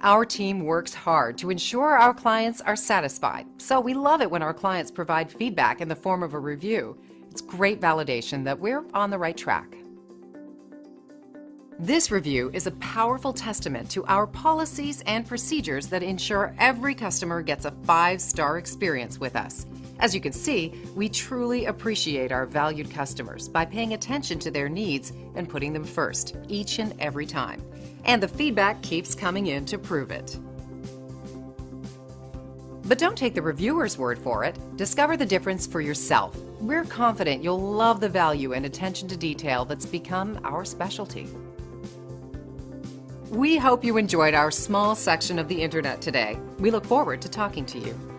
Our team works hard to ensure our clients are satisfied, so we love it when our clients provide feedback in the form of a review. It's great validation that we're on the right track. This review is a powerful testament to our policies and procedures that ensure every customer gets a 5-star experience with us. As you can see, we truly appreciate our valued customers by paying attention to their needs and putting them first each and every time. And the feedback keeps coming in to prove it. But don't take the reviewer's word for it. Discover the difference for yourself. We're confident you'll love the value and attention to detail that's become our specialty. We hope you enjoyed our small section of the internet today. We look forward to talking to you.